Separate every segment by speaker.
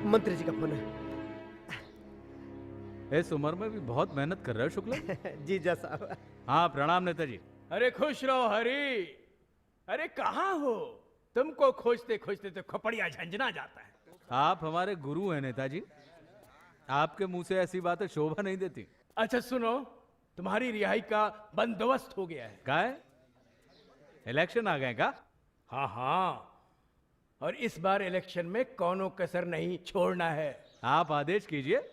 Speaker 1: मंत्री जी का फोन है।
Speaker 2: इस उम्र में भी बहुत मेहनत कर रहे हो शुक्ला।
Speaker 1: जी जज साहब।
Speaker 2: हाँ प्रणाम नेताजी।
Speaker 3: अरे खुश रहो हरी। अरे कहाँ हो? तुमको खोजते खोजते तो खोपड़िया झंझना जाता है।
Speaker 2: आप हमारे गुरु हैं नेताजी, आपके मुंह से ऐसी बातें शोभा नहीं देती।
Speaker 3: अच्छा सुनो, तुम्हारी रिहाई का बंदोबस्त हो गया है।
Speaker 2: क्या है? इलेक्शन आ गए का?
Speaker 3: हाँ हाँ, और इस बार इलेक्शन में कौनो कसर नहीं छोड़ना है।
Speaker 2: आप आदेश कीजिए,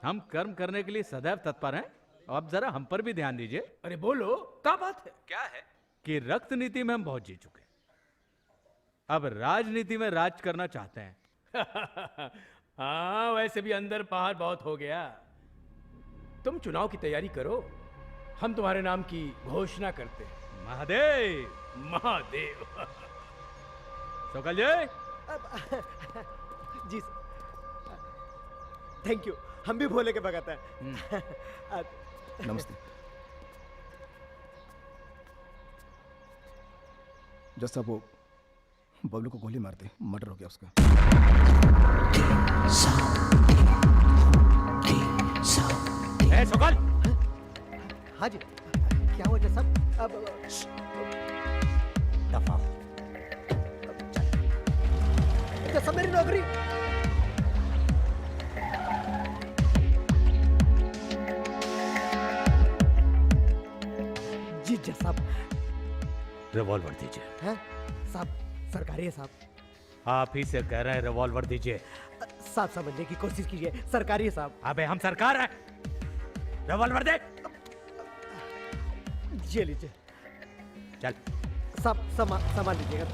Speaker 2: हम कर्म करने के लिए सदैव तत्पर हैं। अब जरा हम पर भी ध्यान दीजिए।
Speaker 3: अरे बोलो, क्या बात है?
Speaker 2: क्या है कि रक्त नीति में हम बहुत जीत चुके, अब राजनीति में राज करना चाहते हैं।
Speaker 3: हाँ वैसे भी अंदर बाहर बहुत हो गया। तुम चुनाव की तैयारी करो, हम तुम्हारे नाम की घोषणा करते हैं।
Speaker 2: महादेव
Speaker 3: महादेव।
Speaker 2: सोकल जी।
Speaker 1: जी थैंक यू, हम भी भोले के भगत हैं।
Speaker 4: नमस्ते। जज साहब वो बबलू को गोली मारते, मर्डर हो गया उसका।
Speaker 2: ए सोकल।
Speaker 1: हाँ जी, क्या हुआ जज साहब? अब दफा हो। जज साहब मेरी नौकरी। जी जज साहब।
Speaker 2: रिवॉल्वर दीजिए।
Speaker 1: हैं साहब? सरकारी है साहब।
Speaker 2: आप ही से कह रहे हैं रिवॉल्वर दीजिए।
Speaker 1: साहब समझने की कोशिश कीजिए, सरकारी है साहब।
Speaker 2: अबे हम सरकार है, रिवॉल्वर दे।
Speaker 1: ये लीजिए।
Speaker 2: चल
Speaker 1: साहब सामान लीजिएगा।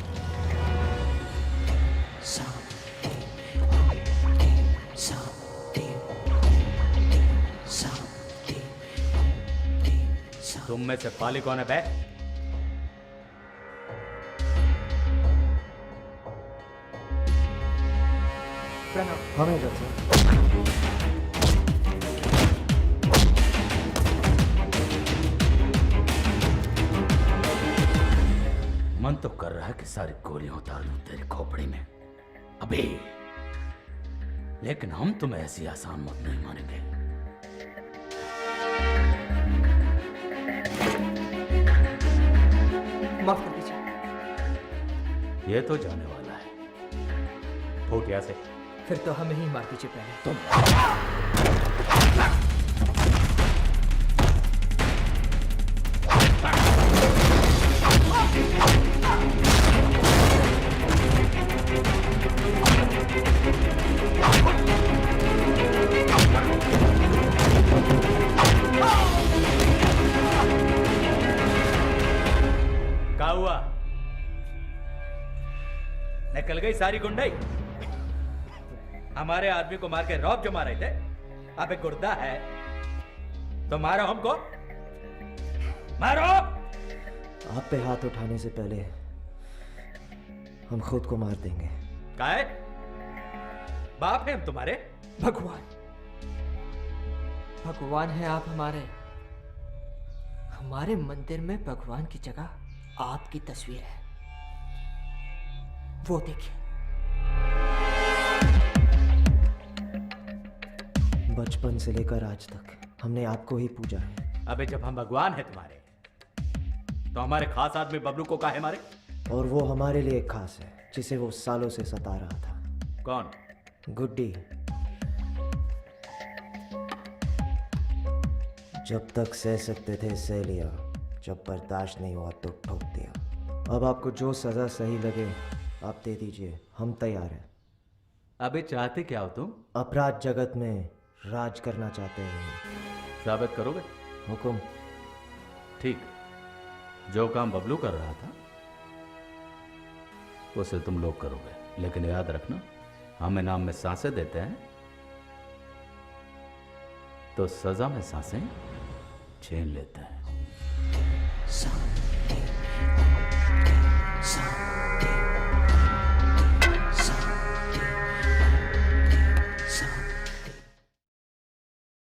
Speaker 2: तुम में से पाली कौन है बे?
Speaker 1: हमें जज साहब।
Speaker 2: मन तो कर रहा है कि सारी गोलियां उतार लूं तेरी खोपड़ी में अबे, लेकिन हम तुम्हें ऐसी आसान मौत नहीं मानेंगे।
Speaker 1: माफ कर दीजिए।
Speaker 2: ये तो जाने वाला है फोटिया से।
Speaker 1: फिर तो हमें ही मार दीजिए पहले।
Speaker 2: तुम क्या हुआ? निकल गई सारी गुंडाई? हमारे आदमी को मार के रौब जमा रहे थे। अबे गुर्दा है तो मारो हमको, मारो।
Speaker 5: आप पे हाथ उठाने से पहले हम खुद को मार देंगे।
Speaker 2: क्या है? बाप है हम तुम्हारे?
Speaker 6: भगवान है आप हमारे। हमारे मंदिर में भगवान की जगह आपकी तस्वीर है, वो देखिए।
Speaker 5: बचपन से लेकर आज तक हमने आपको ही पूजा है।
Speaker 2: अबे जब हम भगवान है तुम्हारे तो हमारे खास आदमी बबलू को काहे मारे?
Speaker 5: और वो हमारे लिए खास है, जिसे वो सालों से सता रहा था।
Speaker 2: कौन?
Speaker 5: गुड्डी। जब तक सह सकते थे सह लिया, जब बर्दाश्त नहीं हुआ तो ठोक दिया। अब आपको जो सजा सही लगे आप दे दीजिए, हम तैयार हैं।
Speaker 2: अबे चाहते क्या हो तुम?
Speaker 5: अपराध जगत में राज करना चाहते हैं।
Speaker 2: साबित करोगे?
Speaker 5: हुकुम।
Speaker 2: ठीक, जो काम बबलू कर रहा था उसे तुम लोग करोगे, लेकिन याद रखना हम इनाम में सांसें देते हैं तो सजा में सांसें छीन लेते हैं।